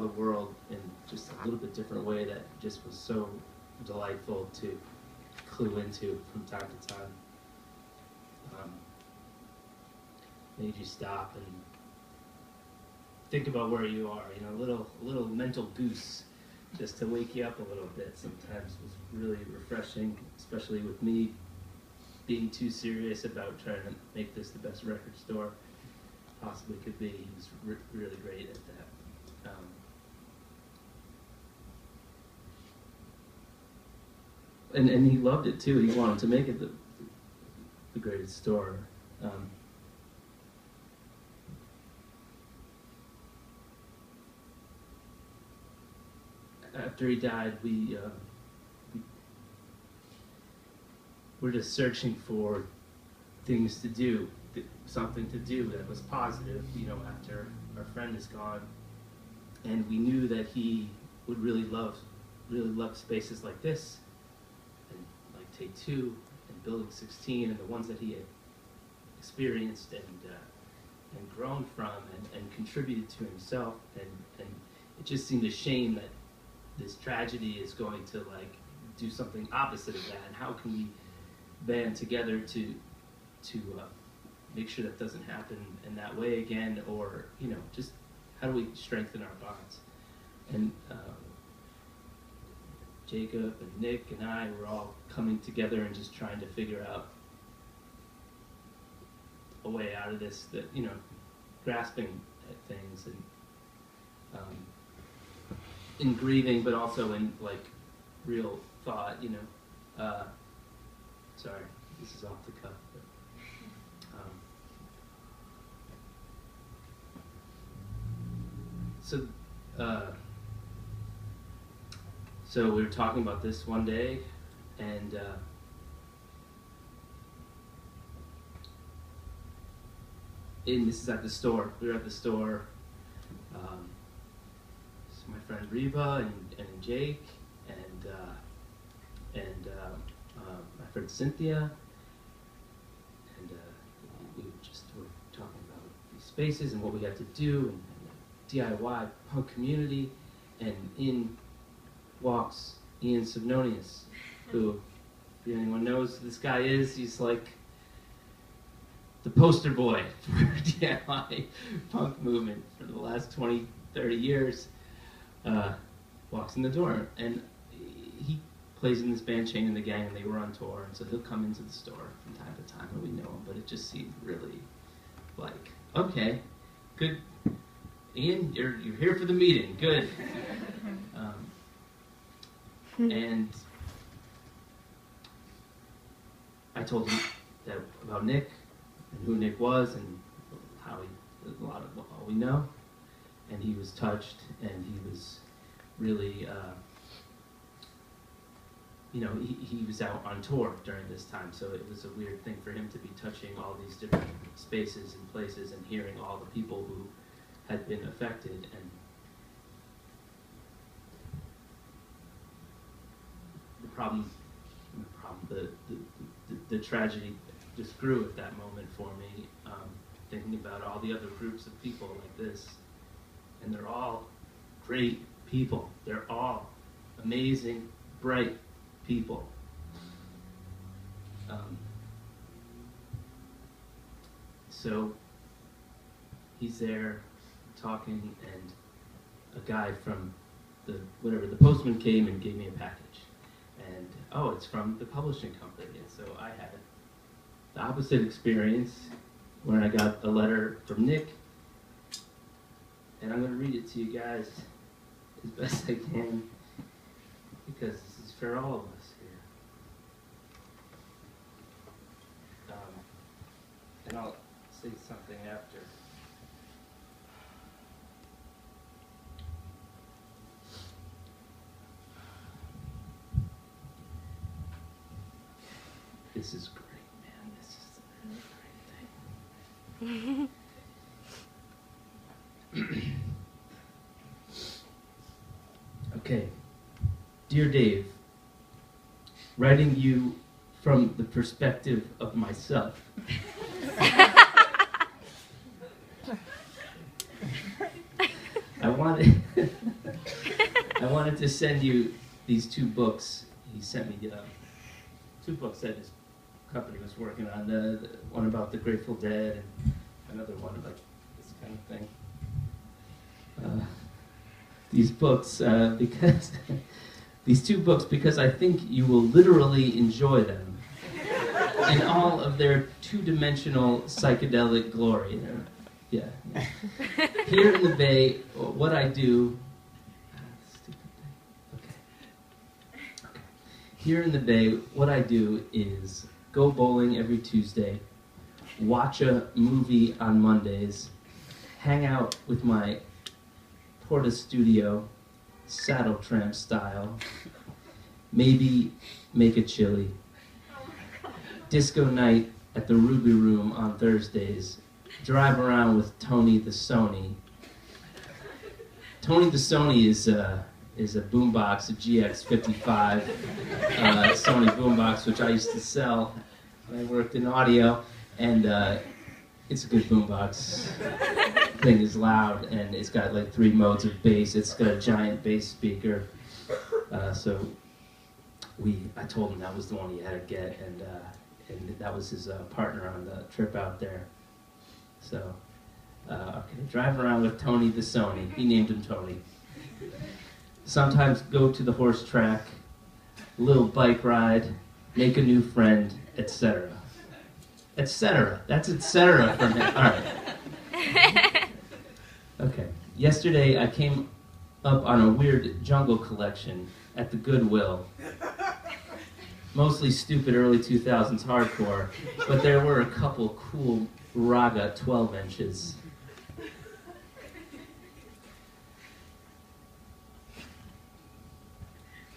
the world in just a little bit different way that just was so delightful to clue into from time to time. Made you stop and think about where you are. You know, a little mental goose just to wake you up a little bit sometimes was really refreshing, especially with me being too serious about trying to make this the best record store possibly could be. He was really great at that. And he loved it too. He wanted to make it the greatest store. After he died, we were just searching for things to do, something to do that was positive, you know, after our friend is gone. And we knew that he would really love spaces like this, and like Take Two, and Building 16, and the ones that he had experienced and grown from and contributed to himself. And it just seemed a shame that this tragedy is going to like do something opposite of that. And how can we band together to make sure that doesn't happen in that way again, or, you know, just how do we strengthen our bonds? And Jacob and Nick and I were all coming together and just trying to figure out a way out of this, that, you know, grasping at things and in grieving, but also in like real thought, you know. Sorry, this is off the cuff. But, so we were talking about this one day, and this is at the store. We were at the store. So my friend Reba and Jake and my friend Cynthia, and we just were talking about these spaces and what we had to do, and the DIY punk community, and in walks Ian Simonius, who, if anyone knows who this guy is, he's like the poster boy for DIY punk movement for the last 20, 30 years. Walks in the door, and he plays in this band Chain and the Gang, and they were on tour, and so he'll come into the store from time to time, and we know him, but it just seemed really like, okay, good, Ian, you're here for the meeting, good. And I told him that about Nick, and who Nick was, and how a lot of all we know, and he was touched, and he was really, you know, he was out on tour during this time, so it was a weird thing for him to be touching all these different spaces and places and hearing all the people who had been affected. And the tragedy just grew at that moment for me, thinking about all the other groups of people like this, and they're all great people. They're all amazing, bright people. So he's there talking, and a guy from the postman came and gave me a package. And, oh, it's from the publishing company. And so I had the opposite experience when I got a letter from Nick. And I'm going to read it to you guys as best I can, because this is for all of us here. And I'll say something after. This is great, man. This is a really great thing. Okay. Dear Dave, writing you from the perspective of myself. I wanted wanted to send you these two books. He sent me two books that his company was working on. The one about the Grateful Dead and another one like this kind of thing. These books, because these two books, because I think you will literally enjoy them in all of their two-dimensional psychedelic glory. Yeah. Here in the Bay, what I do. Okay. Here in the Bay, what I do is go bowling every Tuesday, watch a movie on Mondays, hang out with my Porta Studio, saddle tramp style, maybe make a chili, disco night at the Ruby Room on Thursdays, drive around with Tony the Sony. Tony the Sony is a boombox, a GX55 Sony boombox, which I used to sell when I worked in audio, and it's a good boombox. Thing is loud, and it's got like 3 modes of bass. It's got a giant bass speaker, so I told him that was the one he had to get, and that was his partner on the trip out there. So, okay, drive around with Tony the Sony. He named him Tony. Sometimes go to the horse track, a little bike ride, make a new friend, etc. Etc. That's etc. from him. All right. Okay. Yesterday I came up on a weird jungle collection at the Goodwill. Mostly stupid early 2000s hardcore, but there were a couple cool Raga 12 inches.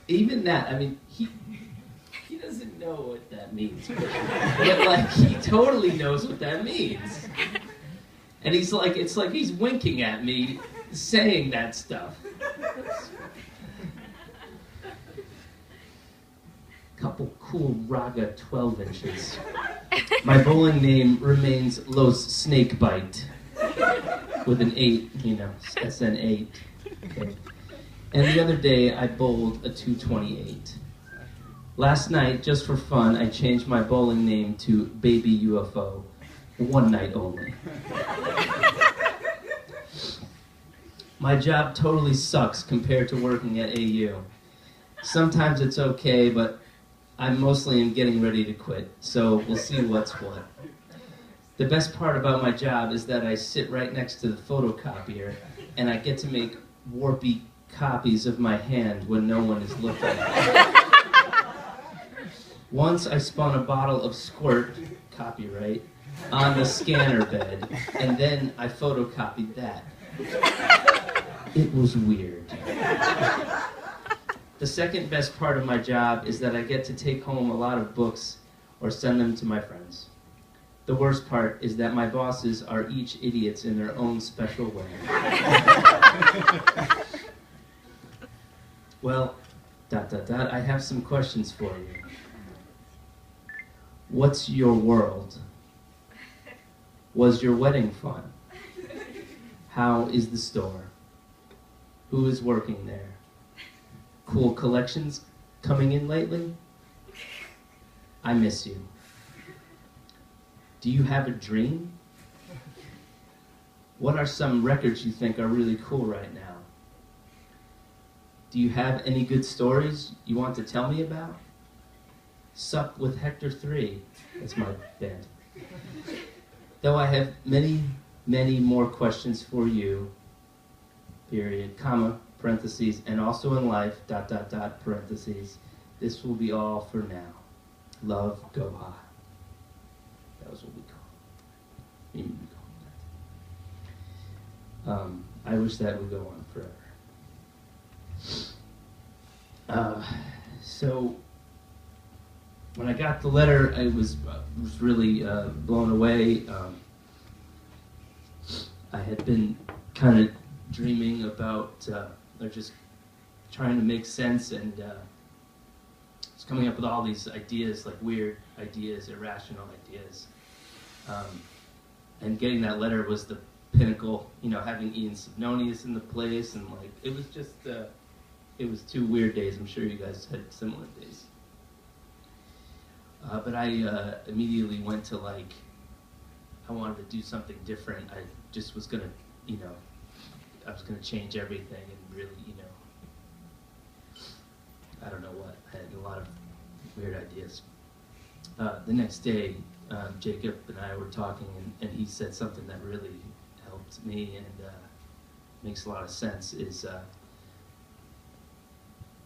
Even that, I mean, he doesn't know what that means. But like, he totally knows what that means. And he's like, it's like he's winking at me saying that stuff. Couple cool Raga 12 inches. My bowling name remains Los Snakebite. With an 8, SN8. Okay. And the other day I bowled a 228. Last night, just for fun, I changed my bowling name to Baby UFO. One night only. My job totally sucks compared to working at AU. Sometimes it's okay, but I mostly am getting ready to quit, so we'll see what's what. The best part about my job is that I sit right next to the photocopier, and I get to make warpy copies of my hand when no one is looking. Once I spun a bottle of Squirt, copyright, on the scanner bed, and then I photocopied that. It was weird. The second best part of my job is that I get to take home a lot of books or send them to my friends. The worst part is that my bosses are each idiots in their own special way. Well, ... I have some questions for you. What's your world? Was your wedding fun? How is the store? Who is working there? Cool collections coming in lately? I miss you. Do you have a dream? What are some records you think are really cool right now? Do you have any good stories you want to tell me about? Sup with Hector 3. That's my band. Though I have many, many more questions for you, period, comma, parentheses, and also in life, ... parentheses. This will be all for now. Love, Goha. That was what we call it. I wish that would go on forever. So when I got the letter, I was really blown away. I had been kind of dreaming about, or just trying to make sense, and was coming up with all these ideas, like weird ideas, irrational ideas. And getting that letter was the pinnacle, having Ian Simonius in the place, and like, it was just, it was 2 weird days. I'm sure you guys had similar days. But I immediately went to I wanted to do something different. I just was gonna, I was gonna change everything and really, I don't know what. I had a lot of weird ideas. The next day, Jacob and I were talking, and he said something that really helped me and makes a lot of sense. Is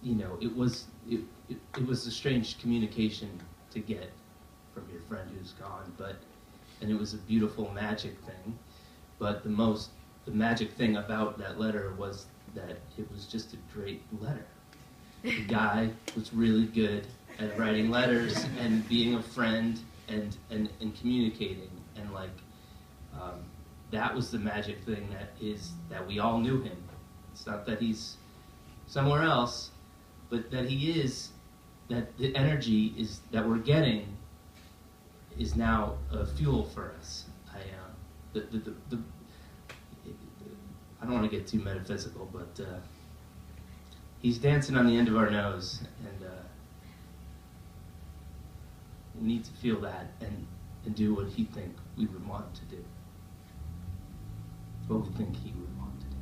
it was a strange communication to get from your friend who's gone, and it was a beautiful magic thing. But the magic thing about that letter was that it was just a great letter. The guy was really good at writing letters and being a friend and communicating, and that was the magic thing that we all knew him. It's not that he's somewhere else, but that he is, that the energy is that we're getting is now fuel for us. I don't want to get too metaphysical, but he's dancing on the end of our nose, and we need to feel that and do what he think we would want to do. What we think he would want to do.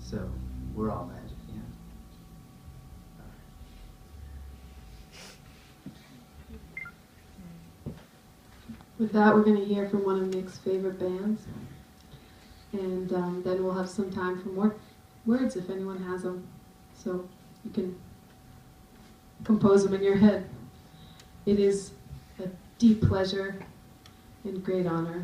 So we're all magic, yeah. With that, we're going to hear from one of Nick's favorite bands, and then we'll have some time for more words if anyone has them, so you can compose them in your head. It is a deep pleasure and great honor